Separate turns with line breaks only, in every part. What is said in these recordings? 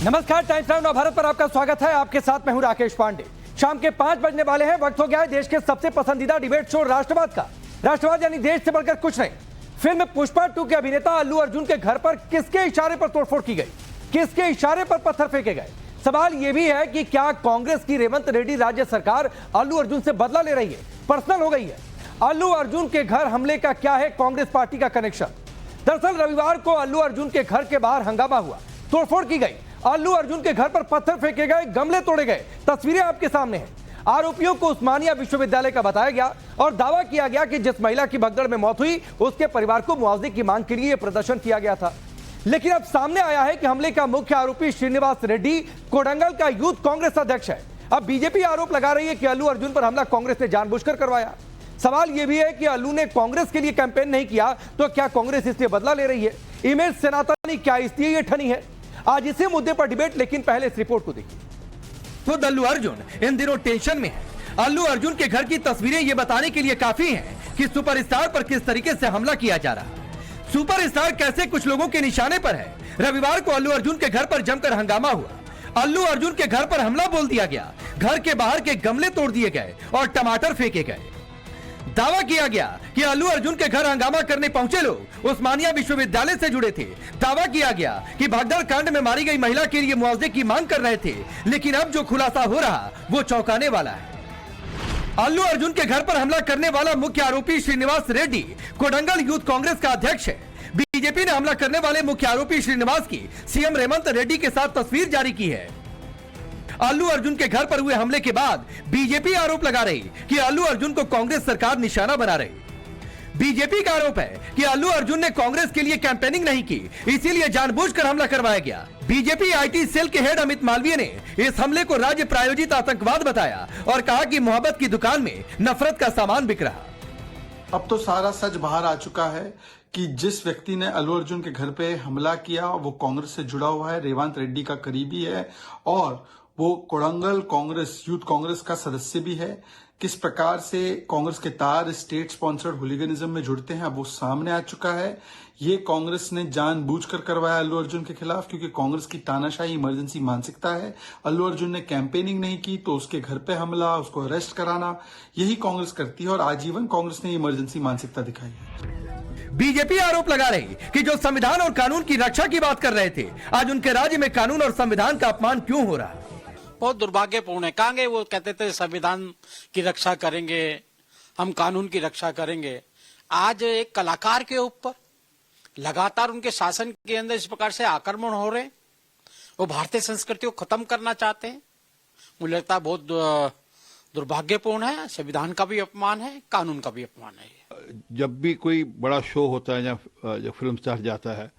नमस्कार, times now Bharat पर आपका स्वागत है। आपके साथ मैं हूं राकेश पांडे। शाम के 5 बजने वाले हैं। वक्त हो गया है देश के सबसे पसंदीदा डिबेट शो राष्ट्रवाद का। राष्ट्रवाद यानी देश से बढ़कर कुछ नहीं। फिल्म पुष्पा 2 के अभिनेता अल्लू अर्जुन के घर पर किसके इशारे पर तोड़फोड़ की गई, किसके इशारे पर पत्थर फेंके गए। सवाल यह भी है कि क्या कांग्रेस की रेवंत रेड्डी राज्य सरकार अल्लू अर्जुन से बदला ले रही है, पर्सनल हो गई है। अल्लू अर्जुन के घर हमले का क्या है कांग्रेस पार्टी का कनेक्शन। दरअसल रविवार को अल्लू अर्जुन के घर के बाहर हंगामा हुआ, तोड़फोड़ की गई। अल्लू अर्जुन के घर पर पत्थर फेंके गए, गमले तोड़े गए। तस्वीरें आपके सामने हैं। आरोपियों को उस्मानिया विश्वविद्यालय का बताया गया और दावा किया गया कि जिस महिला की भगदड़ में मौत हुई उसके परिवार को मुआवजे की मांग के लिए यह प्रदर्शन किया गया था। लेकिन अब सामने आया है कि हमले का मुख्य आरोपी श्रीनिवास रेड्डी कोडंगल का यूथ कांग्रेस अध्यक्ष है। अब बीजेपी आरोप लगा रही है कि अल्लू अर्जुन पर हमला कांग्रेस ने जानबूझकर करवाया। सवाल यह भी है कि अल्लू ने कांग्रेस के लिए कैंपेन नहीं किया तो क्या कांग्रेस इसलिए बदला ले रही है। इमेज सनातनी क्या इसलिए यह ठनी है। आज इसी मुद्दे पर डिबेट, लेकिन पहले इस रिपोर्ट को देखिए। खुद अल्लू अर्जुन इन दिनों टेंशन में है। अल्लू अर्जुन के घर की तस्वीरें ये बताने के लिए काफी हैं कि सुपरस्टार पर किस तरीके से हमला किया जा रहा। सुपरस्टार कैसे कुछ लोगों के निशाने पर है। रविवार को अल्लू अर्जुन के घर पर जमकर हंगामा हुआ। अल्लू अर्जुन के घर पर हमला बोल दिया गया। घर के बाहर के गमले तोड़ दिए गए और टमाटर फेंके गए। दावा किया गया कि अल्लू अर्जुन के घर हंगामा करने पहुंचे लोग उस्मानिया विश्वविद्यालय से जुड़े थे। दावा किया गया कि भगदड़ कांड में मारी गई महिला के लिए मुआवजे की मांग कर रहे थे। लेकिन अब जो खुलासा हो रहा वो चौंकाने वाला है। अल्लू अर्जुन के घर पर हमला करने वाला मुख्य आरोपी श्रीनिवास रेड्डी कोडंगल यूथ कांग्रेस का अध्यक्ष है। बीजेपी ने हमला करने वाले मुख्य आरोपी श्रीनिवास की सीएम रेवंत रेड्डी के साथ तस्वीर जारी की है। अल्लू अर्जुन के घर पर हुए हमले के बाद बीजेपी आरोप लगा रही कि अल्लू अर्जुन को कांग्रेस सरकार निशाना बना रही। बीजेपी का आरोप है कि अल्लू अर्जुन ने कांग्रेस के लिए कैंपेनिंग नहीं की, इसीलिए जानबूझकर हमला करवाया गया। बीजेपी आईटी सेल के हेड अमित मालवीय ने इस हमले को राज्य प्रायोजित आतंकवाद बताया और कहा कि मोहब्बत की दुकान में नफरत का सामान बिक रहा।
अब तो सारा सच बाहर आ चुका है कि जिस व्यक्ति ने अल्लू अर्जुन के घर पे हमला किया वो कांग्रेस से जुड़ा हुआ है, रेवंत रेड्डी का करीबी है और वो कोडंगल कांग्रेस यूथ कांग्रेस का सदस्य भी है। किस प्रकार से कांग्रेस के तार स्टेट स्पॉन्सर्ड हुलिगनिज्म में जुड़ते हैं अब वो सामने आ चुका है। ये कांग्रेस ने जानबूझकर करवाया अल्लू अर्जुन के खिलाफ, क्योंकि कांग्रेस की तानाशाही इमरजेंसी मानसिकता है। अल्लू अर्जुन ने कैंपेनिंग नहीं की तो उसके घर पे हमला, उसको अरेस्ट कराना, यही कांग्रेस करती है और आजीवन कांग्रेस ने इमरजेंसी मानसिकता दिखाई है।
बीजेपी आरोप लगा रही कि जो संविधान और कानून की रक्षा की बात कर रहे थे, आज उनके राज्य में कानून और संविधान का अपमान क्यों हो रहा।
बहुत दुर्भाग्यपूर्ण है। कहांगे वो कहते थे संविधान की रक्षा करेंगे, हम कानून की रक्षा करेंगे। आज एक कलाकार के ऊपर लगातार उनके शासन के अंदर इस प्रकार से आक्रमण हो रहे हैं। वो भारतीय संस्कृति को खत्म करना चाहते हैं। मुझे लगता है बहुत दुर्भाग्यपूर्ण है। संविधान का भी अपमान है, कानून का भी अपमान है।
जब भी कोई बड़ा शो होता है या जब फिल्म स्टार जाता है,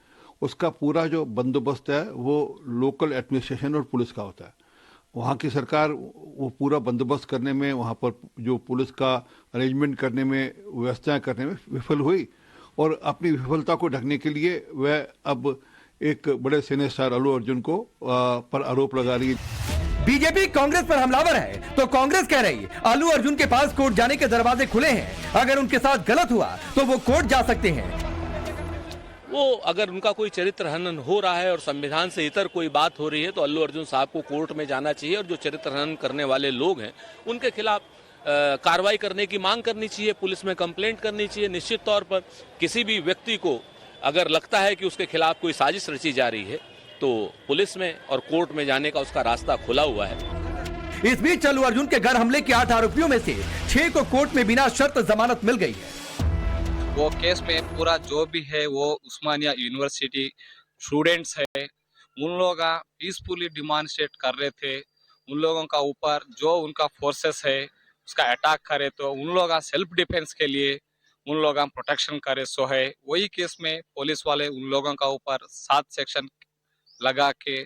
उसका पूरा जो बंदोबस्त है वो लोकल एडमिनिस्ट्रेशन और पुलिस का होता है। वहाँ की सरकार वो पूरा बंदोबस्त करने में, वहाँ पर जो पुलिस का अरेंजमेंट करने में, व्यवस्थाएं करने में विफल हुई और अपनी विफलता को ढकने के लिए वह अब एक बड़े सिने स्टार अल्लू अर्जुन को पर आरोप लगा रही है।
बीजेपी कांग्रेस पर हमलावर है तो कांग्रेस कह रही अल्लू अर्जुन के पास कोर्ट जाने के दरवाजे खुले हैं। अगर उनके साथ गलत हुआ तो वो कोर्ट जा सकते हैं।
वो अगर उनका कोई चरित्र हनन हो रहा है और संविधान से इतर कोई बात हो रही है तो अल्लू अर्जुन साहब को कोर्ट में जाना चाहिए और जो चरित्र हनन करने वाले लोग हैं उनके खिलाफ कार्रवाई करने की मांग करनी चाहिए, पुलिस में कंप्लेंट करनी चाहिए। निश्चित तौर पर किसी भी व्यक्ति को अगर लगता है कि उसके खिलाफ कोई साजिश रची जा रही है तो पुलिस में और कोर्ट में जाने का उसका रास्ता खुला हुआ है।
इस बीच अल्लू अर्जुन के घर हमले के 8 आरोपियों में से 6 को कोर्ट में बिना शर्त जमानत मिल गई है।
वो केस में पूरा जो भी है वो उस्मानिया यूनिवर्सिटी स्टूडेंट्स है, उन लोग पीसफुली डिमॉन्स्ट्रेट कर रहे थे। उन लोगों का ऊपर जो उनका फोर्सेस है उसका अटैक करे तो उन लोग सेल्फ डिफेंस के लिए उन लोग प्रोटेक्शन करे सो है। वही केस में पुलिस वाले उन लोगों का ऊपर 7 सेक्शन लगा के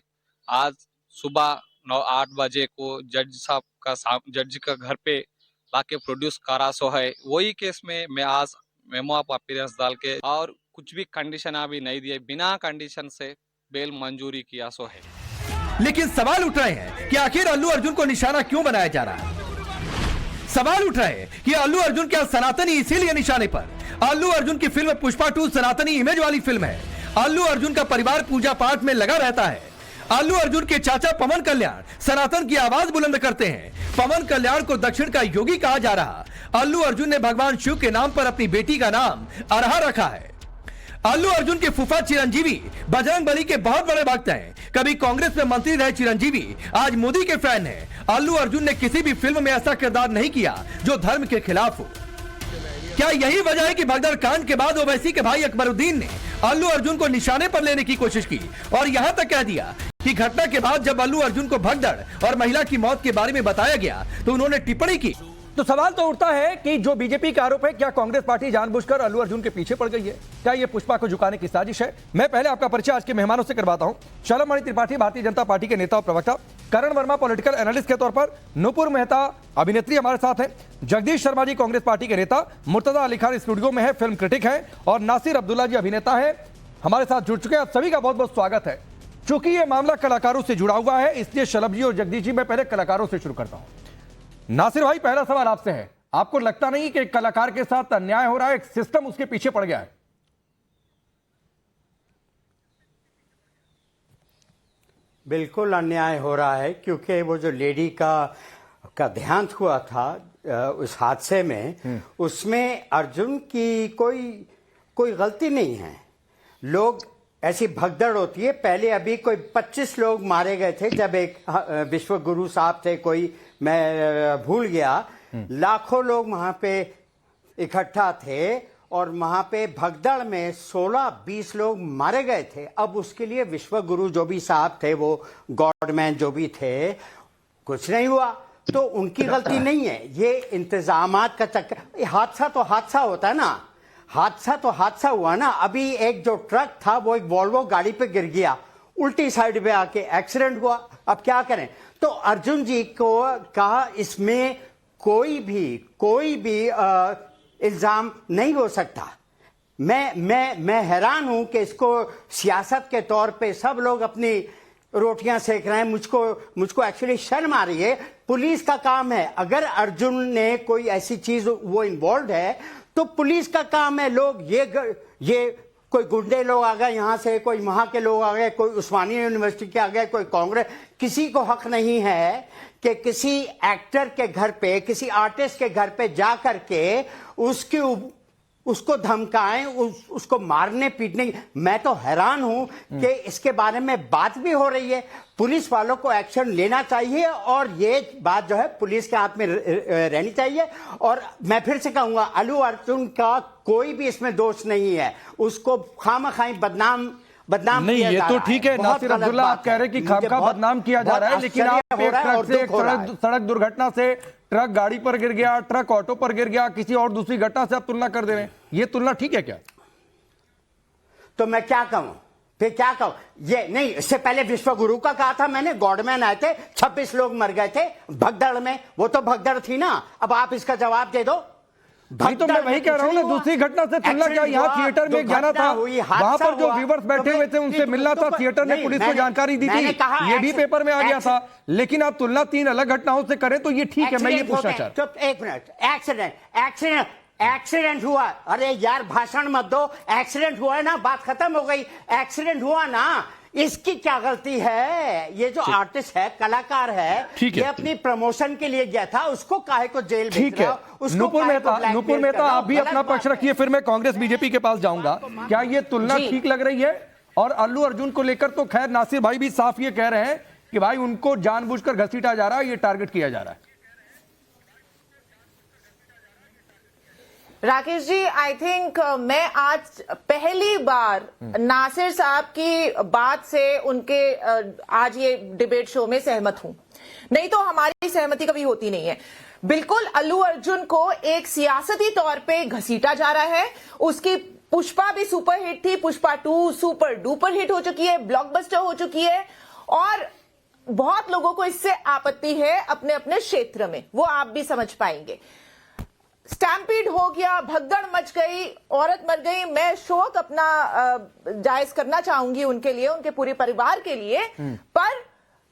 आज सुबह 9-8 बजे को जज का घर पे लाके प्रोड्यूस करा सो है। वही केस में मैं आज मेमो ऑफ अपीयरेंस डाल के और कुछ भी कंडीशन अभी नहीं दिए, बिना कंडीशन से बेल मंजूरी किया सो है।
लेकिन सवाल उठ रहे हैं कि आखिर अल्लू अर्जुन को निशाना क्यों बनाया जा रहा है। सवाल उठ रहे हैं कि अल्लू अर्जुन क्या सनातनी इसीलिए निशाने पर। अल्लू अर्जुन की फिल्म पुष्पा 2 सनातनी इमेज वाली फिल्म है। अल्लू अर्जुन का परिवार पूजा पाठ में लगा रहता है। अल्लू अर्जुन के चाचा पवन कल्याण सनातन की आवाज बुलंद करते हैं। पवन कल्याण को दक्षिण का योगी कहा जा रहा। अल्लू अर्जुन ने भगवान शिव के नाम पर अपनी बेटी का नाम अरहा रखा है। अल्लू अर्जुन के फूफा चिरंजीवी बजरंग बली के बहुत बड़े भक्त हैं। कभी कांग्रेस में मंत्री रहे चिरंजीवी आज मोदी के फैन हैं। अल्लू अर्जुन ने किसी भी फिल्म में ऐसा किरदार नहीं किया जो धर्म के खिलाफ हो। क्या यही वजह है कि भगदड़ कांड के बाद ओवैसी के भाई अकबरुद्दीन ने अल्लू अर्जुन को निशाने पर लेने की कोशिश की और यहां तक कह दिया कि घटना के बाद जब अल्लू अर्जुन को भगदड़ और महिला की मौत के बारे में बताया गया तो उन्होंने टिप्पणी की। तो सवाल तो उठता है कि जो बीजेपी का आरोप है, क्या कांग्रेस पार्टी जानबूझकर अल्लू अर्जुन के पीछे पड़ गई है? क्या ये पुष्पा को झुकाने की साजिश है? मैं पहले आपका परिचय आज के मेहमानों से करवाता हूं। शलभमणि त्रिपाठी भारतीय जनता पार्टी के नेता और प्रवक्ता, करण वर्मा पॉलिटिकल एनालिस्ट के तौर पर, नुपुर मेहता अभिनेत्री हमारे साथ हैं, जगदीश शर्मा जी कांग्रेस पार्टी के नेता, मुर्तजा अली खान स्टूडियो में है, फिल्म क्रिटिक है, और नासिर अब्दुल्ला जी अभिनेता है, हमारे साथ जुड़ चुके हैं। आप सभी का बहुत बहुत स्वागत है। चूंकि ये मामला कलाकारों से जुड़ा हुआ है, इसलिए शलभ जी और जगदीश जी मैं पहले कलाकारों से शुरू करता हूं। नासिर भाई, पहला सवाल आपसे है, आपको लगता नहीं कि एक कलाकार के साथ अन्याय हो रहा है, एक सिस्टम उसके पीछे पड़ गया है?
बिल्कुल अन्याय हो रहा है, क्योंकि वो जो लेडी का देहांत हुआ था उस हादसे में, उसमें अर्जुन की कोई गलती नहीं है। लोग ऐसी भगदड़ होती है। पहले अभी कोई 25 लोग मारे गए थे जब एक विश्व गुरु साहब थे, कोई मैं भूल गया, लाखों लोग वहां पे इकट्ठा थे और वहां पे भगदड़ में 16-20 लोग मारे गए थे। अब उसके लिए विश्व गुरु जो भी साहब थे, वो गॉडमैन जो भी थे, कुछ नहीं हुआ, तो उनकी गलती नहीं है। ये इंतजामात का चक्कर। हादसा तो हादसा होता है ना, हादसा तो हादसा हुआ ना। अभी एक जो ट्रक था वो एक वॉल्वो गाड़ी पे गिर गया, उल्टी साइड पे आके एक्सीडेंट हुआ। अब क्या करें? तो अर्जुन जी को कहा इसमें कोई भी इल्जाम नहीं हो सकता। मैं हैरान हूं कि इसको सियासत के तौर पे सब लोग अपनी रोटियां सेक रहे हैं। मुझको एक्चुअली शर्म आ रही है। पुलिस का काम है, अगर अर्जुन ने कोई ऐसी चीज वो इन्वॉल्व है तो पुलिस का काम है। लोग ये कोई गुंडे लोग आ गए यहां से, कोई वहां के लोग आ गए, कोई उस्मानिया यूनिवर्सिटी के आ गए, कोई कांग्रेस, किसी को हक नहीं है कि किसी एक्टर के घर पे, किसी आर्टिस्ट के घर पे जा करके उसको धमकाएं, उसको मारने पीटने। मैं तो हैरान हूं कि इसके बारे में बात भी हो रही है। पुलिस वालों को एक्शन लेना चाहिए और ये बात जो है पुलिस के हाथ में रहनी चाहिए। और मैं फिर से कहूंगा, अल्लू अर्जुन का कोई भी इसमें दोष नहीं है। उसको खामखाई बदनाम
नहीं, ये तो ठीक है नासिर अब्दुल्ला, आप कह रहे हैं कि खामखा बदनाम किया जा रहा है, लेकिन आप एक ट्रक से सड़क दुर्घटना से, ट्रक गाड़ी पर गिर गया, ट्रक ऑटो पर गिर गया, किसी और दूसरी घटना से आप तुलना कर दे रहे हैं। ये तुलना ठीक है क्या?
तो मैं क्या कहूं, फिर क्या कहूं? ये नहीं, इससे पहले विश्व गुरु का कहा था मैंने, गॉडमैन आए थे, 26 लोग मर गए थे भगदड़ में, वो तो भगदड़ थी ना। अब आप इसका जवाब दे दो।
भाई तो मैं वही कह रहा हूं ना, दूसरी घटना से तुलना क्या? यहाँ थिएटर में जाना था, वहां पर जो व्यूवर्स बैठे हुए थे उनसे मिलना था, थिएटर ने पुलिस को जानकारी दी थी, ये भी पेपर में आ गया था। लेकिन आप तुलना 3 अलग घटनाओं से करें तो ये ठीक है। मैं ये पूछना चाहता हूं,
एक मिनट, एक्सीडेंट हुआ। अरे यार भाषण मत दो, एक्सीडेंट हुआ है ना, बात खत्म हो गई। एक्सीडेंट हुआ ना, इसकी क्या गलती है? ये जो आर्टिस्ट है, कलाकार है, ये अपनी प्रमोशन के लिए गया था, उसको काहे को जेल भेज रहा?
नुपुर मेहता आप भी अपना पक्ष रखिए, फिर मैं कांग्रेस बीजेपी के पास जाऊंगा। क्या ये तुलना ठीक लग रही है? और अल्लू अर्जुन को लेकर तो खैर नासिर भाई भी साफ ये कह रहे हैं कि भाई उनको जानबूझकर घसीटा जा रहा है, ये टारगेट किया जा रहा है।
राकेश जी, आई थिंक मैं आज पहली बार नासिर साहब की बात से उनके आज ये डिबेट शो में सहमत हूं। नहीं तो हमारी सहमति कभी होती नहीं है। बिल्कुल अल्लू अर्जुन को एक सियासती तौर पे घसीटा जा रहा है। उसकी पुष्पा भी सुपर हिट थी, पुष्पा 2 सुपर डुपर हिट हो चुकी है, ब्लॉकबस्टर हो चुकी है, और बहुत लोगों को इससे आपत्ति है अपने अपने क्षेत्र में, वो आप भी समझ पाएंगे। स्टैम्पीड हो गया, भगदड़ मच गई, औरत मर गई। मैं शोक अपना जायज करना चाहूंगी उनके लिए, उनके पूरे परिवार के लिए। पर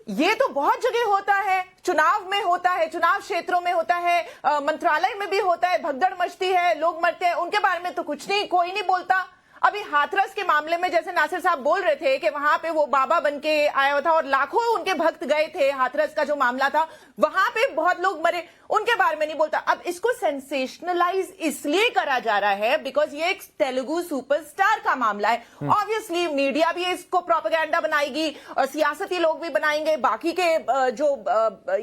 ये तो बहुत जगह होता है, चुनाव में होता है, चुनाव क्षेत्रों में होता है, मंत्रालय में भी होता है, भगदड़ मचती है, लोग मरते हैं, उनके बारे में तो कुछ नहीं, कोई नहीं बोलता। अभी हाथरस के मामले में जैसे नासिर साहब बोल रहे थे कि वहां पे वो बाबा बनके आया हुआ था और लाखों उनके भक्त गए थे, हाथरस का जो मामला था वहां पे बहुत लोग मरे, उनके बारे में नहीं बोलता। अब इसको सेंसेशनलाइज इसलिए करा जा रहा है बिकॉज ये एक तेलुगु सुपरस्टार का मामला है। ऑब्वियसली मीडिया भी इसको प्रोपेगेंडा बनाएगी और सियासती लोग भी बनाएंगे, बाकी के जो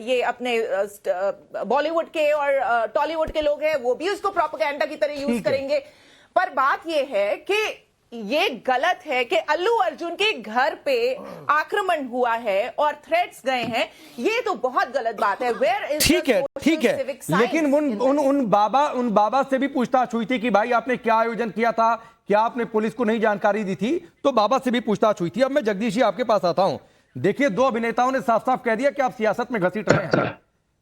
ये अपने बॉलीवुड के और टॉलीवुड के लोग हैं वो भी उसको प्रोपेगेंडा की तरह यूज करेंगे। पर बात यह है कि ये गलत है कि अल्लू अर्जुन के घर पे आक्रमण हुआ है और थ्रेट्स गए हैं, ये तो बहुत गलत बात है। वेयर इज
ठीक है, लेकिन उन बाबा से भी पूछताछ हुई थी कि भाई आपने क्या आयोजन किया था, क्या आपने पुलिस को नहीं जानकारी दी थी, तो बाबा से भी पूछताछ हुई थी। अब मैं जगदीश जी आपके पास आता हूं। देखिए, दो अभिनेताओं ने साफ साफ कह दिया कि आप सियासत में घसीट रहे हैं।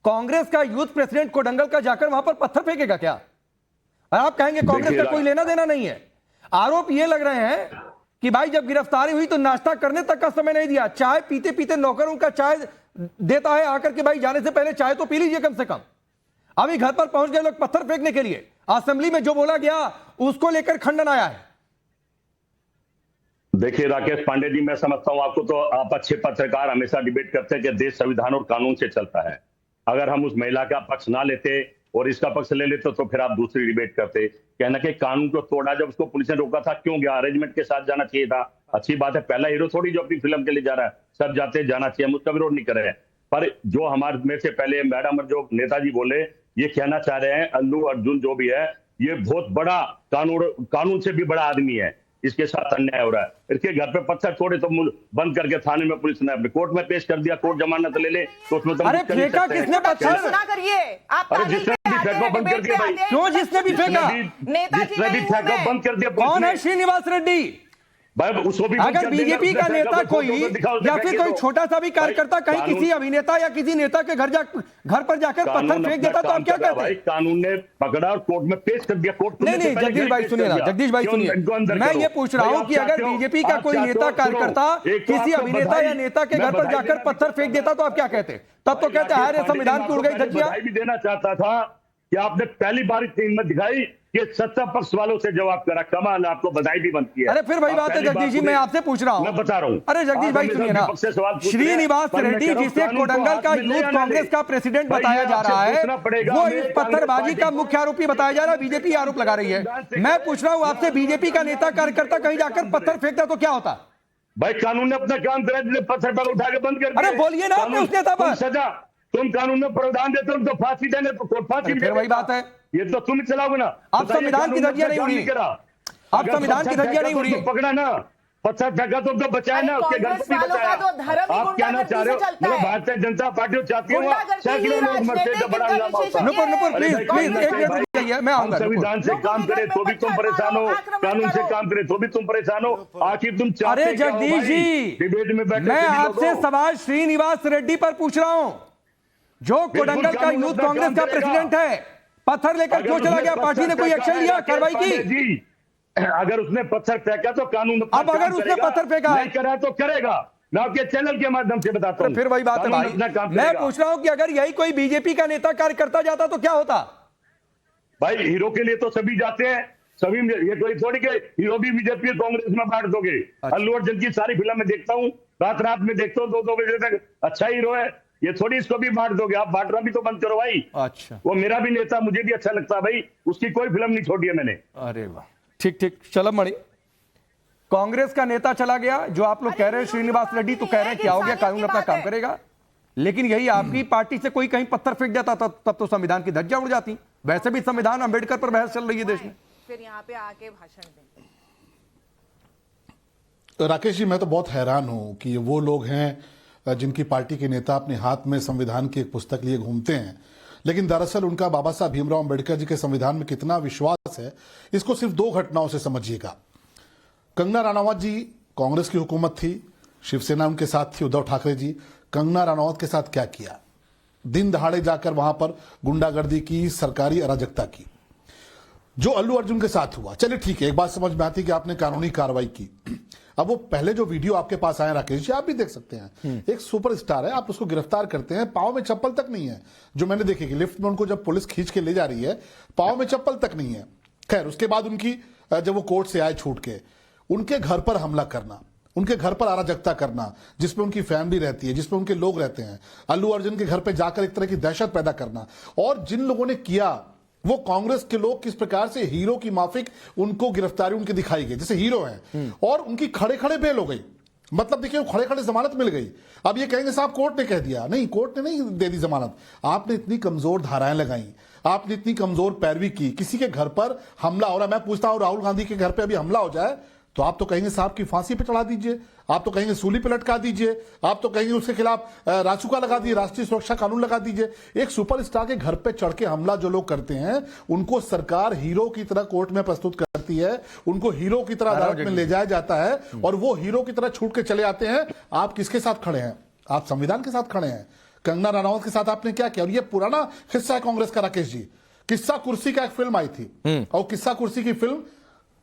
कांग्रेस का यूथ प्रेसिडेंट कोडंगल का जाकर वहां पर पत्थर फेंकेगा क्या? आप कहेंगे कांग्रेस का कोई लेना देना नहीं है। आरोप ये लग रहे हैं कि भाई जब गिरफ्तारी हुई तो नाश्ता करने तक का समय नहीं दिया, चाय पीते पीते नौकर उनका चाय देता है आकर के, भाई जाने से पहले चाय तो पी लीजिए कम से कम। अभी घर पर पहुंच गए लोग पत्थर फेंकने के लिए। असेंबली में जो बोला गया उसको लेकर खंडन आया है।
देखिए राकेश पांडे जी, मैं समझता हूं आपको, तो आप अच्छे पत्रकार हमेशा डिबेट करते हैं कि देश संविधान और कानून से चलता है। अगर हम उस महिला का पक्ष ना लेते और इसका पक्ष ले लेते तो फिर आप दूसरी डिबेट करते। कहना कि कानून को तोड़ा, जब उसको पुलिस ने रोका था क्यों गया? अरेंजमेंट के साथ जाना चाहिए था। अच्छी बात है, पहला हीरो थोड़ी जो अपनी फिल्म के लिए जा रहा है, सब जाते जाना चाहिए, हम उसका विरोध नहीं कर रहे हैं। पर जो हमारे में से पहले मैडम और जो नेताजी बोले, ये कहना चाह रहे हैं अल्लू अर्जुन जो भी है ये बहुत बड़ा कानून से भी बड़ा आदमी है, इसके साथ अन्याय हो रहा है। इसके घर पे पत्थर छोड़े तो बंद करके थाने में पुलिस ने अपने कोर्ट में पेश कर दिया, कोर्ट जमानत ले ले तो उसमें तो
अरे फेंका किसने पत्थर?
सुना करिए आप,
अरे जिसने भी फेंका बंद कर दिया भाई,
क्यों जिसने भी फेंका?
जिसने भी फेंका बंद कर दिया।
कौन है श्रीनिवास रेड्डी?
भाई उसको भी
अगर बीजेपी का नेता कोई या फिर कोई छोटा सा भी कार्यकर्ता कहीं किसी अभिनेता या किसी नेता के घर पर जाकर पत्थर फेंक देता तो आप क्या कहते?
कानून ने पकड़ा और कोर्ट में पेश कर दिया। कोर्ट
नहीं, जगदीश भाई सुनिए ना, जगदीश भाई सुनिए, मैं ये पूछ रहा हूं कि अगर बीजेपी का कोई नेता कार्यकर्ता किसी अभिनेता या नेता के घर पर जाकर पत्थर फेंक देता तो आप क्या कहते? तब तो कहते हैं संविधान की उड़ गई धज्जियां।
भी देना चाहता था कि आपने पहली बार इतनी हिम्मत दिखाई कि सत्ता पक्ष वालों से जवाब करा, कमाल, आपको बधाई भी बनती है।
अरे फिर वही बात है जगदीश जी, मैं आपसे पूछ रहा हूं,
मैं बता रहा हूं।
अरे जगदीश भाई सुनिए ना, श्रीनिवास रेड्डी जिसे कोडंगल का यूथ कांग्रेस का प्रेसिडेंट बताया जा रहा है, वो इस पत्थरबाजी का मुख्य आरोपी बताया जा रहा है। बीजेपी आरोप लगा रही है। मैं पूछ रहा हूं आपसे, बीजेपी का नेता कार्यकर्ता कहीं जाकर पत्थर फेंकता तो क्या होता?
भाई कानून ने अपना काम करा, पत्थर पर उठा के बंद कर।
अरे बोलिए ना आपने उस नेता पर
सजा, तुम कानून में प्रावधान देते हो तो फांसी देने तो कोर्ट फांसी।
फिर वही बात है,
ये तो तुम चलाओगे ना।
आप संविधान की धज्जियां नहीं उड़ी, आप संविधान की धज्जियां नहीं उड़ी।
पकड़ा ना, पत्थर फेंका तो बचाया ना, उसके घर को भी बचाया। आप कहना चाह रहे हो मतलब भारतीय जनता पार्टी चाहती है सैकड़ों लोग मरते तो बड़ा
नुपुर प्लीज एक मिनट रुकिए, मैं आऊंगा।
संविधान से काम करे तो भी तुम परेशान हो, कानून से काम करे तो भी तुम परेशान हो। आखिर तुम चाहते
अरे जगदीश जी,
डिबेट में बैठे,
मैं आपसे सवाल श्रीनिवास रेड्डी पर पूछ रहा हूं, जो कोडंगल का यूथ कांग्रेस का प्रेसिडेंट है, पत्थर लेकर क्यों चला गया? पार्टी ने कोई एक्शन लिया, कार्रवाई की?
जी, अगर उसने पत्थर फेंका तो कानून
अब अगर उसने पत्थर फेंका है,
नहीं करा तो करेगा। मैं आपके चैनल के माध्यम से बताता हूं।
फिर वही बात है भाई, मैं पूछ रहा हूं कि अगर यही कोई बीजेपी का नेता कार्यकर्ता जाता तो क्या होता?
भाई हीरो के लिए तो सभी जाते हैं, सभी, ये कोई थोड़ी के हीरो भी बीजेपी कांग्रेस में बांट दोगे। अल्लू अर्जुन की सारी फिल्म में देखता हूँ, रात में देखता हूँ, 2 बजे तक, अच्छा हीरो है, ये थोड़ी इसको भी बांट दोगे। आप बांटना भी तो बंद करो भाई।
अच्छा, वो
मेरा भी नेता, मुझे भी अच्छा लगता है भाई, उसकी कोई फिल्म नहीं छोड़ी है मैंने।
अरे वाह, ठीक चलम मणि, कांग्रेस का नेता चला गया, जो आप लोग कह रहे हैं श्रीनिवास रेड्डी, तो कह रहे हैं क्या हो गया, कानून अपना काम करेगा। लेकिन यही आपकी पार्टी से कोई कहीं पत्थर फेंक देता तब तो संविधान की धज्जियां उड़ जाती। वैसे भी संविधान अंबेडकर पर बहस चल रही है देश में,
फिर यहाँ पे आके भाषण दें।
तो राकेश जी, मैं तो बहुत हैरान हूं कि वो लोग हैं जिनकी पार्टी के नेता अपने हाथ में संविधान की एक पुस्तक लिए घूमते हैं, लेकिन दरअसल उनका बाबा साहब भीमराव अंबेडकर जी के संविधान में कितना विश्वास है, इसको सिर्फ 2 घटनाओं से समझिएगा। कंगना रनावत जी, कांग्रेस की हुकूमत थी, शिवसेना उनके साथ थी, उद्धव ठाकरे जी, कंगना रनावत के साथ क्या किया? दिन दहाड़े जाकर वहां पर गुंडागर्दी की, सरकारी अराजकता की। जो अल्लू अर्जुन के साथ हुआ, चलिए ठीक है, एक बात समझ में आती कि आपने कानूनी कार्रवाई की। अब वो पहले जो वीडियो आपके पास आए राकेश जी, आप भी देख सकते हैं, एक सुपरस्टार है, आप उसको गिरफ्तार करते हैं, पांव में चप्पल तक नहीं है, जो मैंने देखी कि लिफ्ट में उनको जब पुलिस खींच के ले जा रही है, पांव में चप्पल तक नहीं है। खैर, उसके बाद उनकी जब वो कोर्ट से आए छूट के, उनके घर पर हमला करना, उनके घर पर अराजकता करना, जिसमें उनकी फैमिली रहती है, जिसमें उनके लोग रहते हैं, अल्लू अर्जुन के घर पे जाकर एक तरह की दहशत पैदा करना, और जिन लोगों ने किया वो कांग्रेस के लोग किस प्रकार से हीरो की माफिक उनको गिरफ्तारी उनकी दिखाई गई, जैसे हीरो हैं, और उनकी खड़े खड़े बेल हो गई। मतलब देखिए वो खड़े खड़े जमानत मिल गई। अब ये कहेंगे साहब कोर्ट ने कह दिया, नहीं, कोर्ट ने नहीं दे दी जमानत। आपने इतनी कमजोर धाराएं लगाई, आपने इतनी कमजोर पैरवी की, किसी के घर पर हमला हो रहा है। मैं पूछता हूं राहुल गांधी के घर पे अभी हमला हो जाए तो आप तो कहेंगे साहब की फांसी पे चढ़ा दीजिए, आप तो कहेंगे सूली पे लटका दीजिए, आप तो कहेंगे उसके खिलाफ रासुका लगा दीजिए, राष्ट्रीय सुरक्षा कानून लगा दीजिए। एक सुपरस्टार के घर पे चढ़ के हमला जो लोग करते हैं उनको सरकार हीरो की तरह कोर्ट में प्रस्तुत करती है, उनको हीरो की तरह अदालत में ले जाया जाता है और वो हीरो की तरह छूट के चले आते हैं। आप किसके साथ खड़े हैं? आप संविधान के साथ खड़े हैं। कंगना रनावत के साथ आपने क्या किया? और ये पुराना किस्सा है कांग्रेस का, राकेश जी। किस्सा कुर्सी का एक फिल्म आई थी और किस्सा कुर्सी की फिल्म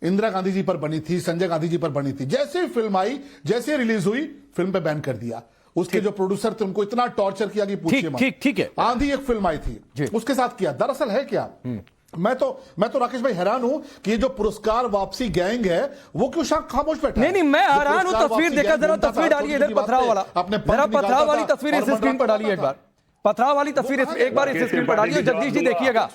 इंदिरा गांधी जी पर बनी थी, संजय गांधी जी पर बनी थी। जैसे ही फिल्म आई, जैसे रिलीज हुई, फिल्म पे बैन कर दिया। उसके जो प्रोड्यूसर थे उनको इतना टॉर्चर किया कि पूछिए मत।
ठीक है।
आंधी एक फिल्म आई थी, उसके साथ किया। दरअसल है क्या, मैं तो राकेश भाई हैरान हूं कि ये जो पुरस्कार वापसी गैंग है वो क्यों खामोश बैठा है?
नहीं, मैं हैरान हूं। तस्वीर देखा जरा, तस्वीर डालिए इधर पथराव वाला, जरा पथराव वाली तस्वीर इस स्क्रीन पर डालिए, एक बार पथराव वाली तस्वीर एक बार इस स्क्रीन पर डालिए। जगदीश जी देखिएगा,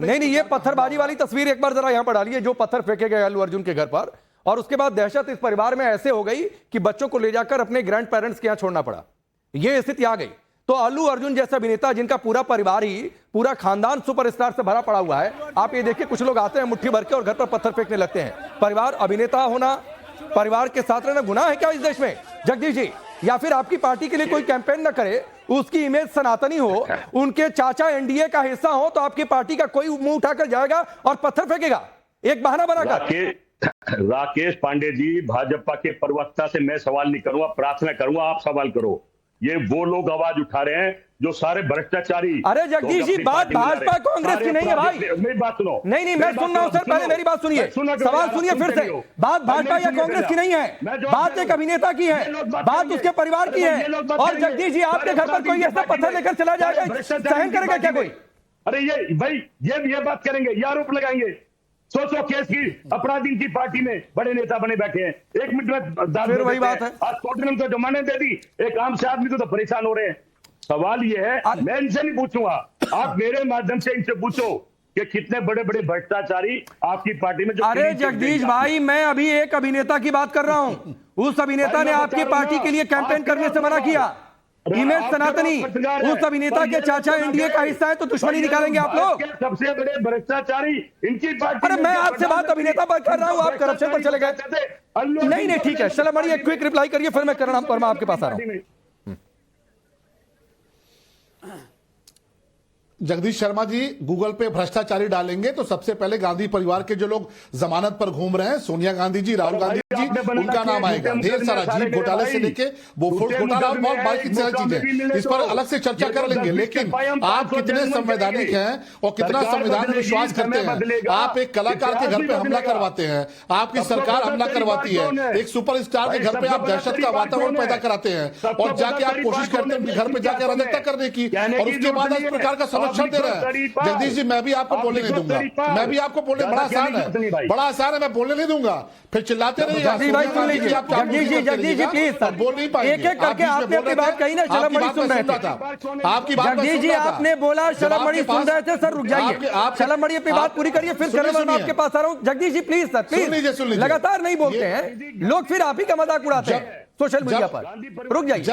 नहीं, ये पत्थरबाजी वाली तस्वीर एक बार जरा यहां पर डालिए, जो पत्थर फेंके गए अल्लू अर्जुन के घर पर। और उसके बाद दहशत इस परिवार में ऐसे हो गई कि बच्चों को ले जाकर अपने ग्रैंड पेरेंट्स के यहां छोड़ना पड़ा, ये स्थिति आ गई। तो अल्लू अर्जुन जैसा अभिनेता जिनका पूरा परिवार ही, पूरा खानदान सुपरस्टार से भरा पड़ा हुआ है, आप ये देखिए कुछ लोग आते हैं मुट्ठी भर के और घर पर पत्थर फेंकने लगते हैं। परिवार, अभिनेता होना, परिवार के साथ रहना गुनाह है क्या इस देश में जगदीश जी? या फिर आपकी पार्टी के लिए कोई कैंपेन न करे, उसकी इमेज सनातनी हो, उनके चाचा एनडीए का हिस्सा हो, तो आपकी पार्टी का कोई मुंह उठाकर जाएगा और पत्थर फेंकेगा एक बहाना बनाकर?
राकेश पांडे जी, भाजपा के प्रवक्ता से मैं सवाल नहीं करूंगा, प्रार्थना करूंगा आप सवाल करो। ये वो लोग आवाज उठा रहे हैं जो सारे भ्रष्टाचारी।
अरे जगदीश जी, बात भाजपा कांग्रेस की नहीं है भाई।
मेरी बात सुनो।
नहीं, मैं सुन रहा हूं सर, पहले मेरी बात सुनिए, सवाल सुनिए फिर से। बात भाजपा या कांग्रेस की नहीं है, बात एक अभिनेता की है, बात उसके परिवार की है। और जगदीश जी, आपके घर पर कोई ऐसा पत्थर लेकर चला जाएगा, सहन करेगा क्या कोई?
अरे ये भाई, ये बात करेंगे, ये आरोप लगाएंगे। 100 केस की अपराधी की पार्टी में बड़े नेता बने बैठे हैं। 1 मिनट में
फिर वही बात है।
आज कोर्ट ने उनको जमानत दे दी, एक आम से आदमी को तो परेशान हो रहे हैं। सवाल ये है, मैं इनसे नहीं पूछूंगा, आप मेरे माध्यम से इनसे पूछो कि कितने बड़े बड़े भ्रष्टाचारी आपकी पार्टी में।
अरे जगदीश भाई, मैं अभी एक अभिनेता की बात कर रहा हूं। उस अभिनेता ने आपकी पार्टी के लिए कैंपेन करने से मना किया। इमेज सनातनी, उस अभिनेता के चाचा एनडीए का हिस्सा है, तो दुश्मनी निकालेंगे आप लोग?
सबसे बड़े भ्रष्टाचारी इनकी पार्टी।
अरे मैं आपसे बात अभिनेता पर कर रहा हूं, आप करप्शन पर चले गए। नहीं, ठीक है, शलम मणि एक क्विक रिप्लाई करिए, फिर मैं करण वर्मा आपके पास आ रहा हूं।
जगदीश शर्मा जी गूगल पे भ्रष्टाचारी डालेंगे तो सबसे पहले गांधी परिवार के जो लोग जमानत पर घूम रहे हैं, सोनिया गांधी जी, राहुल गांधी जी, उनका नाम आएगा। ढेर सारा जीप घोटाले से लेके बोफोर्स घोटाला और बहुत बाकी सारी चीजें, इस पर अलग से चर्चा कर लेंगे। लेकिन आप कितने संवैधानिक हैं और कितना संविधान में विश्वास करते हैं? आप एक कलाकार के घर पे हमला करवाते हैं, आपकी सरकार हमला करवाती है, एक सुपरस्टार के घर पे आप दहशत का वातावरण पैदा कराते हैं और जाके आप कोशिश करते हैं घर पे जाके अराजकता करने की, और उसके बाद इस प्रकार का संरक्षण दे रहे हैं। जगदीश जी, मैं भी आपको बोलने नहीं दूंगा, मैं भी आपको बोलने, बड़ा आसान है, बड़ा आसान है, मैं बोलने नहीं दूंगा, फिर चिल्लाते रहिए।
जगदीश जी प्लीज सर,
बोल नहीं पाएंगे।
एक एक करके आपने अपनी बात कही ना, शलम मणि सुन रहे थे
आपकी बात।
जगदीश जी आपने बोला शलम मणि सुन रहे थे, सर रुक जाइए, शलम मणि अपनी बात पूरी करिए, फिर करण वर्मा आपके पास आ रहा हूं। Jagdish ji please sir, please, लगातार नहीं बोलते हैं लोग, फिर आप ही का मजाक उड़ाते हैं सोशल मीडिया पर। रुक जाइए।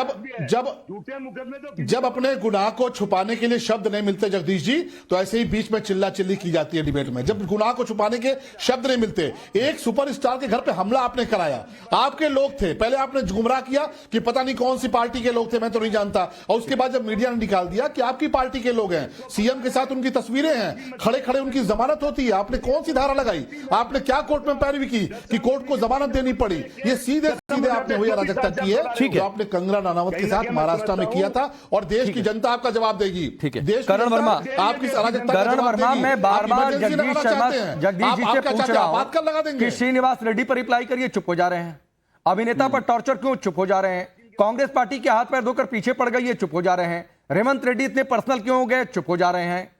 जब अपने गुनाह को छुपाने के लिए शब्द नहीं मिलते जगदीश जी, तो ऐसे ही बीच में चिल्ला चिल्ली की जाती है डिबेट में। जब गुनाह को छुपाने के शब्द नहीं मिलते, एक सुपरस्टार के घर पे हमला आपने कराया, आपके लोग थे, पहले आपने गुमराह किया कि पता नहीं कौन सी पार्टी के लोग थे, मैं तो नहीं जानता, और उसके बाद जब मीडिया ने निकाल दिया कि आपकी पार्टी के लोग हैं, सीएम के साथ उनकी तस्वीरें हैं, खड़े खड़े उनकी जमानत होती है, आपने कौन सी धारा लगाई? आपने क्या कोर्ट में पैरवी की कि कोर्ट को जमानत देनी पड़ी? ये सीधे सीधे आपने हुई अराजकता की है, ठीक है, आपने कंगना रनावत के साथ महाराष्ट्र में किया था, और देश की जनता आपका जवाब देगी।
ठीक है,
देश
करण वर्मा,
आपकी अराजकता
करण वर्मा, मैं बार-बार जगदीश शर्मा, जगदीश जी से पूछ रहा हूं कि श्रीनिवास रेड्डी पर रिप्लाई करिए, चुप हो जा रहे हैं। अभिनेता पर टॉर्चर क्यों, चुप हो जा रहे हैं। कांग्रेस पार्टी के हाथ पैर धोकर पीछे पड़ गई है, चुप हो जा रहे हैं। रेवंत रेड्डी इतने पर्सनल क्यों हो गए, चुप हो जा रहे हैं।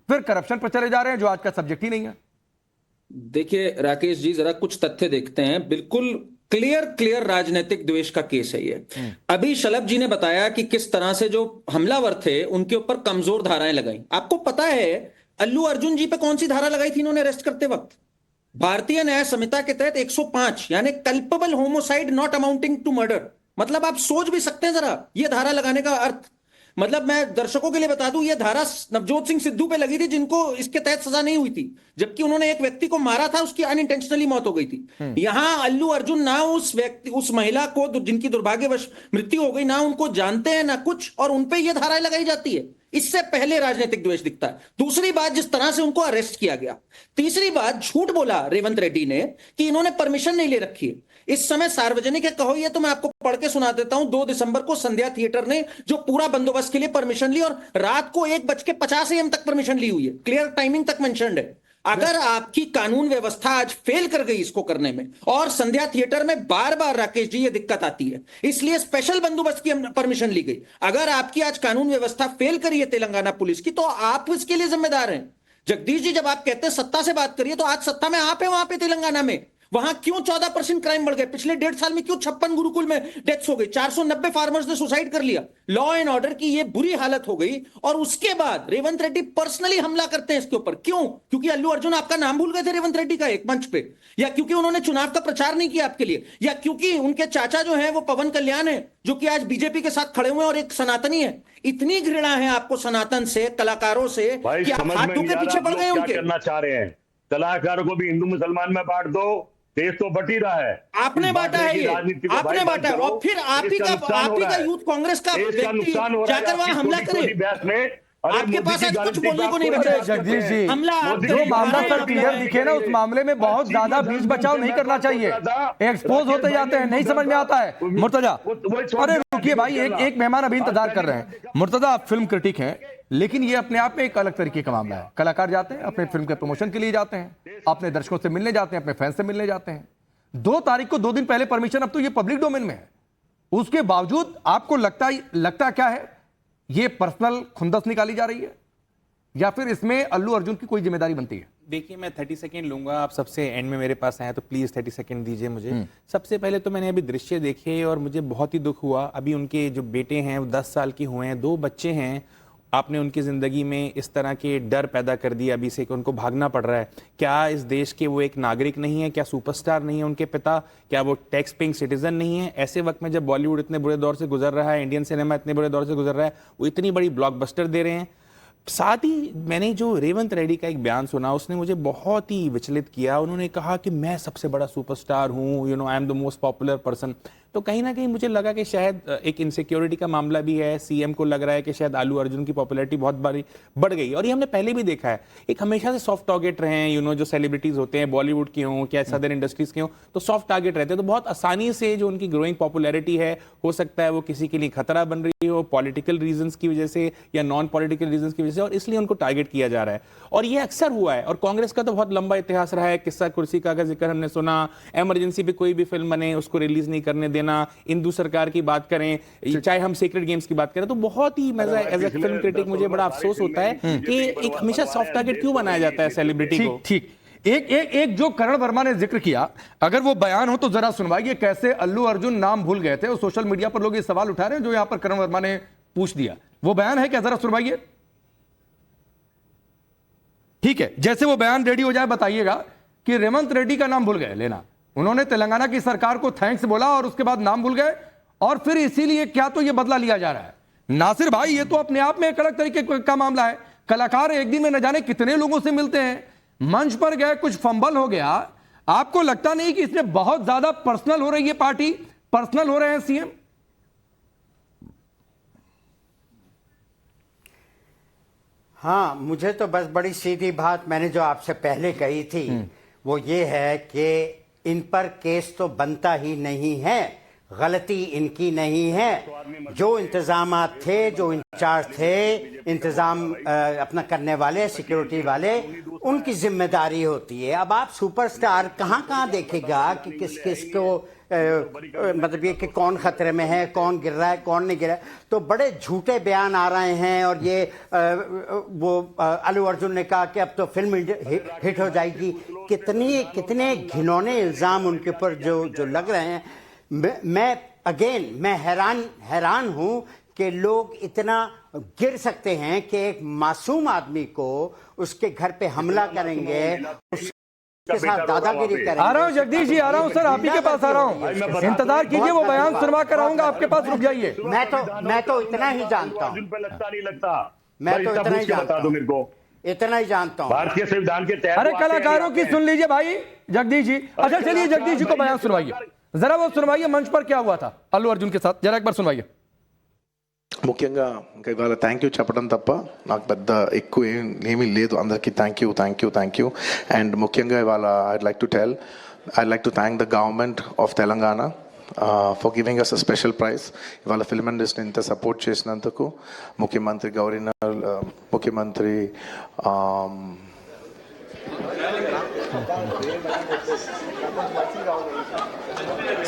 फिर करप्शन पर चले जा रहे हैं, जो आज का सब्जेक्ट ही नहीं है।
देखिए राकेश जी, जरा कुछ तथ्य देखते हैं। बिल्कुल क्लियर राजनीतिक द्वेष का केस है ये। अभी शलभ जी ने बताया कि किस तरह से जो हमलावर थे उनके ऊपर कमजोर धाराएं लगाई। आपको पता है अल्लू अर्जुन जी पे कौन सी धारा लगाई थी इन्होंने अरेस्ट करते वक्त? भारतीय न्याय संहिता के तहत 105, यानी culpable homicide not amounting to murder. मतलब आप सोच भी सकते हैं जरा ये धारा लगाने का अर्थ। मतलब मैं दर्शकों के लिए बता दूं, ये धारा नवजोत सिंह सिद्धू पे लगी थी जिनको इसके तहत सजा नहीं हुई थी, जबकि उन्होंने एक व्यक्ति को मारा था, उसकी अनइंटेंशनली मौत हो गई थी। यहां अल्लू अर्जुन ना उस महिला को जिनकी दुर्भाग्यवश मृत्यु हो गई, ना उनको जानते हैं ना कुछ, और उनपे ये धाराएं लगाई जाती है। इससे पहले राजनीतिक द्वेष दिखता है। दूसरी बात, जिस तरह से उनको अरेस्ट किया गया। तीसरी बात, झूठ बोला रेवंत रेड्डी ने कि इन्होंने परमिशन नहीं ले रखी है। इस समय सार्वजनिक है कहो ये तो मैं आपको पढ़ के सुना देता हूं। 2 दिसंबर को संध्या थिएटर ने जो पूरा बंदोबस्त के लिए परमिशन ली, और रात को 1:50 AM तक परमिशन ली हुई है। क्लियर टाइमिंग तक मेंशन्ड है। अगर आपकी कानून व्यवस्था आज फेल कर गई इसको करने में, और संध्या थिएटर में बार बार राकेश जी ये दिक्कत आती है, इसलिए स्पेशल बंदोबस्त की परमिशन ली गई। अगर आपकी आज कानून व्यवस्था फेल करी है तेलंगाना पुलिस की, तो आप इसके लिए जिम्मेदार हैं। जगदीश जी, जब आप कहते हैं सत्ता से बात करिए, तो आज सत्ता में आप है वहां पे तेलंगाना में। वहां क्यों 14% क्राइम बढ़ गए? पिछले 1.5 साल में क्यों 56 गुरुकुल में डेथ्स हो गई? 490 फार्मर्स ने सुसाइड कर लिया। लॉ एंड ऑर्डर की ये बुरी हालत हो गई, और उसके बाद रेवंत रेड्डी पर्सनली हमला करते हैं इसके ऊपर। क्यों? क्योंकि अल्लू अर्जुन आपका नाम भूल गए थे रेवंत रेड्डी का एक मंच पे, या क्योंकि उन्होंने चुनाव का प्रचार नहीं किया आपके लिए, या क्योंकि उनके चाचा जो है वो पवन कल्याण है, जो कि आज बीजेपी के साथ खड़े हुए हैं और एक सनातनी है। इतनी घृणा है आपको सनातन से, कलाकारों से, कि आप हाथों के पीछे पड़ गए उनके।
करना चाह रहे हैं कलाकारों को भी हिंदू मुसलमान में बांट दो, देश तो बट ही रहा है।
आपने बांटा है ये, आपने बांटा है, और फिर आप ही का यूथ कांग्रेस का व्यक्ति जाकर वहां हमला करे। आपके पास आज कुछ बोलने को नहीं बचा।
जगदीश जी,
हमला
जो मामला सर क्लियर दिखे ना, उस मामले में बहुत ज्यादा बीच बचाव नहीं करना चाहिए। एक्सपोज होते जाते हैं, नहीं समझ में आता है। मुर्तजा, अरे रुकिए भाई, एक मेहमान अभी इंतजार कर रहे हैं। मुर्तजा, आप फिल्म क्रिटिक हैं, लेकिन ये अपने आप में एक अलग तरीके का मामला है। कलाकार जाते हैं, अपने फिल्म के प्रमोशन के लिए जाते हैं, अपने दर्शकों से मिलने जाते हैं, अपने फैंस से मिलने जाते हैं। 2 तारीख को 2 दिन पहले परमिशन, अब तो ये पब्लिक डोमेन में है। उसके बावजूद आपको लगता क्या है, ये पर्सनल खुंदस निकाली जा रही है, या फिर इसमें अल्लू अर्जुन की कोई जिम्मेदारी बनती है?
देखिए, मैं 30 सेकंड लूंगा, आप सबसे एंड में मेरे पास आए तो प्लीज 30 सेकंड दीजिए मुझे। सबसे पहले तो मैंने अभी दृश्य देखे और मुझे बहुत ही दुख हुआ। अभी उनके जो बेटे हैं वो 10 साल के हुए हैं, 2 बच्चे हैं। आपने उनकी जिंदगी में इस तरह के डर पैदा कर दिया अभी से कि उनको भागना पड़ रहा है। क्या इस देश के वो एक नागरिक नहीं है? क्या सुपरस्टार नहीं है उनके पिता? क्या वो टैक्स पेइंग सिटीजन नहीं है? ऐसे वक्त में जब बॉलीवुड इतने बुरे दौर से गुजर रहा है, इंडियन सिनेमा इतने बुरे दौर से गुजर रहा है, वो इतनी बड़ी ब्लॉकबस्टर दे रहे हैं। साथ ही मैंने जो रेवंत रेड्डी का एक बयान सुना, उसने मुझे बहुत ही विचलित किया। उन्होंने कहा कि मैं सबसे बड़ा सुपरस्टार हूं, I am the most popular person. तो कहीं ना कहीं मुझे लगा कि शायद एक इनसिक्योरिटी का मामला भी है। सीएम को लग रहा है कि शायद अल्लू अर्जुन की पॉपुलैरिटी बहुत बारी बढ़ गई, और ये हमने पहले भी देखा है। एक हमेशा से सॉफ्ट टारगेट रहे हैं, जो सेलिब्रिटीज होते हैं, बॉलीवुड के हों क्या सदर इंडस्ट्रीज के हों, तो सॉफ्ट टारगेट रहते हैं। तो बहुत आसानी से जो उनकी ग्रोइंग पॉपुलैरिटी है, हो सकता है वो किसी के लिए खतरा बन रही हो, पॉलिटिकल रीजंस की वजह से या नॉन पॉलिटिकल रीजंस की वजह से, और इसलिए उनको टारगेट किया जा रहा है। और ये अक्सर हुआ है, और कांग्रेस का तो बहुत लंबा इतिहास रहा है। किस्सा कुर्सी का जिक्र हमने सुना, इमरजेंसी पे कोई भी फिल्म बने उसको रिलीज नहीं करने देना, हिंदू सरकार की बात करें, चाहे हम सीक्रेट गेम्स की बात करें, तो बहुत ही मजा एज ए फिल्म क्रिटिक मुझे बड़ा अफसोस होता है कि एक हमेशा सॉफ्ट टारगेट क्यों बनाया जाता है सेलिब्रिटी को।
ठीक, एक जो करण वर्मा ने जिक्र किया, अगर वो बयान हो तो जरा सुनवाइए, कैसे अल्लू अर्जुन नाम भूल गए थे। और सोशल मीडिया पर लोग ये सवाल उठा रहे हैं जो यहां पर करण वर्मा ने पूछ दिया। वो बयान है क्या, जरा सुनवाइए। ठीक है, जैसे वो बयान रेडी हो जाए बताइएगा कि रेवंत रेड्डी का नाम भूल गए लेना। उन्होंने तेलंगाना की सरकार को थैंक्स बोला और उसके बाद नाम भूल गए, और फिर इसीलिए क्या तो ये बदला लिया जा रहा है। नासिर भाई, ये तो अपने आप में एक अलग तरीके का मामला है। कलाकार एक दिन में न जाने कितने लोगों से मिलते हैं, मंच पर गए, कुछ फंबल हो गया। आपको लगता नहीं कि इसमें बहुत ज्यादा पर्सनल हो रही है पार्टी, पर्सनल हो रहे हैं सीएम?
हाँ, मुझे तो बस बड़ी सीधी बात मैंने जो आपसे पहले कही थी वो ये है कि इन पर केस तो बनता ही नहीं है, गलती इनकी नहीं है। जो इंतजामात थे, जो इंचार्ज थे, इंतजाम अपना करने वाले, सिक्योरिटी वाले, उनकी जिम्मेदारी होती है। अब आप सुपरस्टार कहाँ देखेगा कि किस किस को मतलब ये कि कौन खतरे में है, कौन गिर रहा है, कौन नहीं गिर रहा है, तो बड़े झूठे बयान आ रहे हैं। और ये वो अल्लू अर्जुन ने कहा कि अब तो फिल्म हिट हो जाएगी। कितने घिनौने इल्ज़ाम उनके ऊपर जो लग रहे हैं। मैं हैरान हूं कि लोग इतना गिर सकते हैं कि एक मासूम आदमी को उसके घर पे हमला करेंगे, उसके साथ दादागिरी करेंगे।
आ रहा हूँ जगदीश जी, आ रहा हूँ सर, आप ही के पास आ रहा हूँ, इंतजार कीजिए, वो बयान सुनवा कर आऊंगा आपके पास, रुक जाइए।
मैं तो इतना ही जानता हूँ,
नहीं लगता,
मैं तो इतना ही जानता हूँ,
मेरे को
इतना ही जानता हूँ।
भारतीय संविधान के तहत
अरे कलाकारों की सुन लीजिए भाई जगदीश जी। अच्छा चलिए जगदीश जी को बयान सुनवाइए, जरा वो सुनवाइए मंच पर क्या हुआ था अल्लू अर्जुन के साथ, जरा एक बार सुनवाइए।
ముఖ్యంగా ఇంకా ఇవాళ థ్యాంక్ యూ చెప్పడం తప్ప నాకు పెద్ద ఎక్కువ ఏమీ లేదు. అందరికీ థ్యాంక్ యూ. అండ్ ముఖ్యంగా ఇవాళ I'd like to thank the government of Telangana for giving us a special prize. ఇవాళ ఫిల్మ్ ఇండస్ట్రీని ఇంత సపోర్ట్ చేసినందుకు ముఖ్యమంత్రి గవర్నర్, ముఖ్యమంత్రి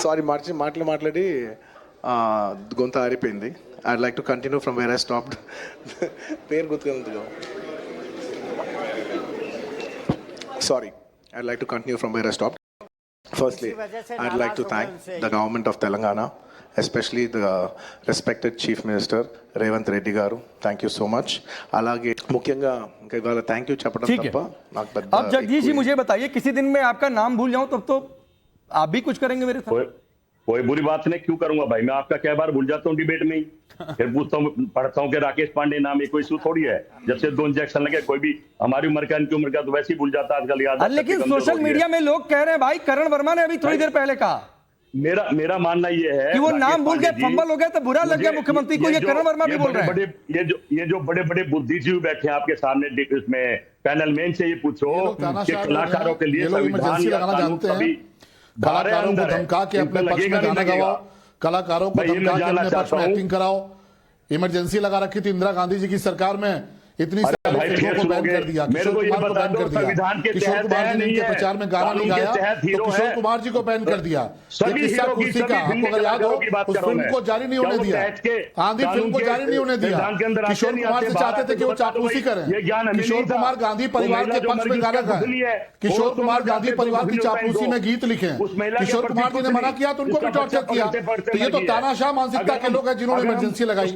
సారీ మాట్లాడి గొంత ఆరిపోయింది. I'd like to continue from where I stopped. Sorry, I'd like to continue from where I stopped. Firstly, I'd like to thank the government of Telangana, especially the respected Chief Minister Revanth Reddy garu. Thank you so much. అలాగే ముఖ్యంగా ఇంకా ఇవాళ thank you చెప్పడం తప్ప నాకు పెద్ద.
अब जगदीश जी मुझे बताइए, किसी दिन मैं आपका नाम भूल जाऊं तब तो आप भी कुछ करेंगे मेरे साथ?
कोई बुरी बात नहीं, क्यों करूंगा भाई, मैं आपका कई बार भूल जाता हूँ डिबेट में ही, फिर पूछता हूँ पढ़ता हूँ कि राकेश पांडे नाम है, कोई इशू थोड़ी है। जब से 2 इंजेक्शन लगे, कोई भी हमारी उम्र का इनकी उम्र का तो वैसे ही भूल जाता आजकल, याद।
लेकिन सोशल मीडिया में लोग कह रहे हैं भाई, करण वर्मा ने अभी थोड़ी देर पहले कहा,
मेरा मानना ये है
कि वो नाम भूल गए, फंबल हो गया तो बुरा लग गया मुख्यमंत्री को। ये करण वर्मा भी बोल रहे हैं।
ये जो बड़े बड़े बुद्धिजीवी बैठे हैं आपके सामने इसमें पैनल में, इनसे ये पूछो कि कलाकारों के लिए
इमरजेंसी लगाना जानते हैं, कलाकारों को धमका के अपने पक्ष में गाना गवाओ, कलाकारों को धमका के अपने पक्ष में एक्टिंग कराओ। इमरजेंसी लगा रखी थी इंदिरा गांधी जी की सरकार में, इतनी सारी फिल्मों को बैन कर दिया, किशोर कुमार को बैन कर दिया, किशोर कुमार जी ने इनके प्रचार में गाना नहीं गाया तो किशोर कुमार जी को बैन कर दिया। ये किस्सा कुर्सी का आपको अगर याद हो, उस फिल्म को जारी नहीं होने दिया, आंधी फिल्म को जारी नहीं होने दिया। किशोर कुमार से चाहते थे कि वो चापलूसी करें, किशोर कुमार गांधी परिवार के पक्ष में गाना गाए, किशोर कुमार गांधी परिवार की चापलूसी में गीत लिखे, किशोर कुमार जी ने मना किया तो उनको भी टॉर्चर किया। तो ये तो तानाशाह मानसिकता के लोग हैं जिन्होंने इमरजेंसी लगाई,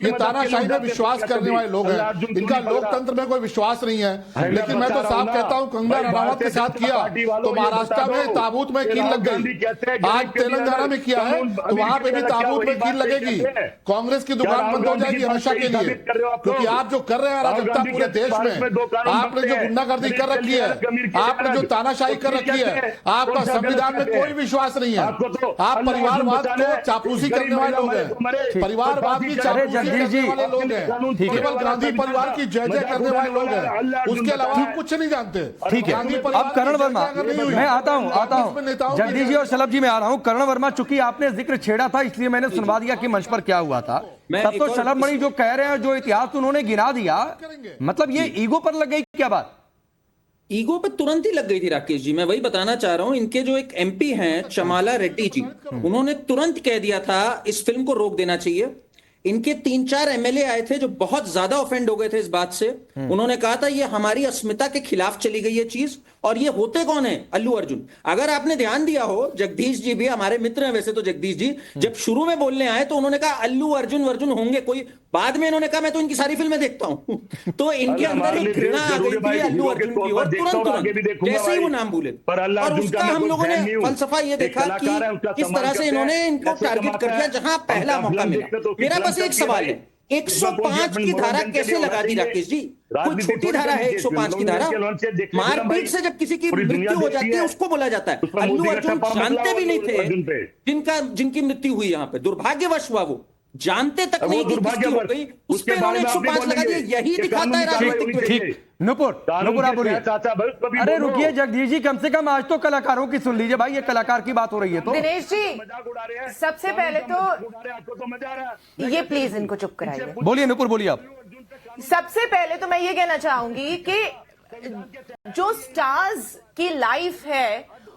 ये तानाशाही में विश्वास करने वाले लोग हैं, इनका लोकतंत्र में कोई विश्वास नहीं है। लेकिन मैं तो साफ कहता हूं, कंगना रनावत के साथ किया तो महाराष्ट्र में ताबूत में कील लग गई, आज तेलंगाना में किया है तो वहां पे भी ताबूत में कील लगेगी, कांग्रेस की दुकान बंद हो जाएगी हमेशा के लिए। क्योंकि आप जो कर रहे हैं अराजकता पूरे देश में, आपने जो गुंडागर्दी कर रखी है, आपने जो तानाशाही कर रखी है, आपका संविधान में कोई विश्वास नहीं है, आप परिवारवाद को चापलूसी करने वाले लोग हैं, परिवारवाद की चापलूसी करने वाले लोग हैं, केवल गांधी परिवार की जय जय करने वाले लोग हैं, उसके अलावा कुछ नहीं जानते।
ठीक है, अब करण वर्मा, मैं आता हूं जगदीश जी और शलभ जी में आ रहा हूं। करण वर्मा, चूंकि आपने जिक्र छेड़ा था इसलिए मैंने सुनवा दिया कि मंच पर क्या हुआ था। तब तो शलभ मणि जो कह रहे हैं, जो इतिहास उन्होंने गिना दिया, मतलब ये ईगो पर लग गई क्या बात?
ईगो पे तुरंत ही लग गई थी राकेश जी। मैं वही बताना चाह रहा हूं, इनके जो एक एमपी हैं चमाला रेड्डी जी, उन्होंने तुरंत कह दिया था इस फिल्म को रोक देना चाहिए। इनके 3-4 एमएलए आए थे जो बहुत ज्यादा ऑफेंड हो गए थे इस बात से। उन्होंने कहा था ये हमारी अस्मिता के खिलाफ चली गई ये चीज। और ये होते कौन है? अल्लू अर्जुन। अगर आपने ध्यान दिया हो, जगदीश जी भी हमारे मित्र हैं वैसे तो, जगदीश जी जब शुरू में बोलने आए तो उन्होंने कहा अल्लू अर्जुन होंगे कोई, बाद में इन्होंने कहा मैं तो इनकी सारी फिल्में देखता हूं। तो इनके अंदर एक घृणा आ गई थी अल्लू अर्जुन की और तुरंत जैसे ही वो नाम बोले, और उसका हम लोगों ने फलसफा ये देखा कि किस तरह से इन्होंने इनको टारगेट कर दिया जहां पहला मौका मिला। मेरा बस एक सवाल है, 105 की धारा कैसे लगा दी राकेश जी? कोई छोटी धारा है 105 की धारा? मारपीट से जब किसी की मृत्यु हो जाती है उसको बोला जाता है। अल्लू अर्जुन जानते भी नहीं थे जिनकी मृत्यु हुई, यहाँ पे दुर्भाग्यवश हुआ, वो जानते तक नहीं कि किसकी हो गई, उस पे उन्होंने 105 लगा दिया। यही दिखाता है राजनीतिक।
ठीक, नुपुर आप बोलिए। अरे रुकिए जगदीश जी, कम से कम आज तो कलाकारों की सुन लीजिए भाई, ये कलाकार की बात हो रही है। तो
दिनेश जी, सबसे पहले तो ये प्लीज इनको चुप कराइए।
बोलिए नुपुर, बोलिए आप।
सबसे पहले तो मैं ये कहना चाहूंगी कि जो स्टार्स की लाइफ है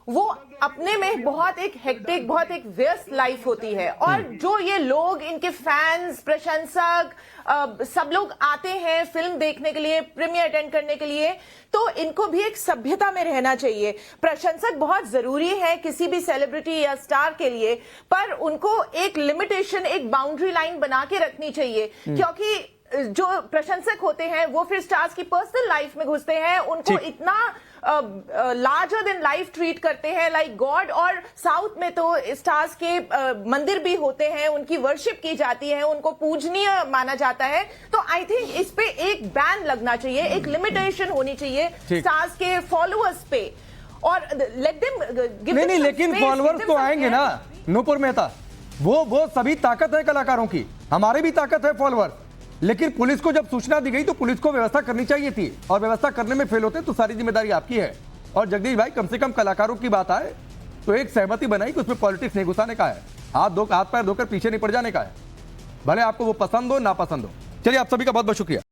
वो अपने में बहुत एक हेक्टिक, बहुत एक व्यस्त लाइफ होती है। और जो ये लोग, इनके फैंस, प्रशंसक, सब लोग आते हैं फिल्म देखने के लिए, प्रीमियर अटेंड करने के लिए, तो इनको भी एक सभ्यता में रहना चाहिए। प्रशंसक बहुत जरूरी है किसी भी सेलिब्रिटी या स्टार के लिए, पर उनको एक लिमिटेशन, एक बाउंड्री लाइन बना के रखनी चाहिए, क्योंकि जो प्रशंसक होते हैं वो फिर स्टार्स की पर्सनल लाइफ में घुसते हैं, उनको इतना लार्जर देन लाइफ ट्रीट करते हैं, लाइक गॉड। और साउथ में तो स्टार्स के मंदिर भी होते हैं, उनकी वर्शिप की जाती है, उनको पूजनीय माना जाता है। तो आई थिंक इस पे एक बैन लगना चाहिए, एक लिमिटेशन होनी चाहिए स्टार्स के फॉलोअर्स पे, और लेट देम
नहीं, लेकिन फॉलोअर्स तो आएंगे ना नूपुर मेहता, वो सभी ताकत है कलाकारों की, हमारी भी ताकत है फॉलोअर्स। लेकिन पुलिस को जब सूचना दी गई तो पुलिस को व्यवस्था करनी चाहिए थी, और व्यवस्था करने में फेल होते तो सारी जिम्मेदारी आपकी है। और जगदीश भाई, कम से कम कलाकारों की बात आए तो एक सहमति बनाई कि उसमें पॉलिटिक्स नहीं घुसाने का है, हाथ पैर धोकर पीछे नहीं पड़ जाने का है, भले आपको वो पसंद हो ना पसंद हो। चलिए, आप सभी का बहुत बहुत शुक्रिया।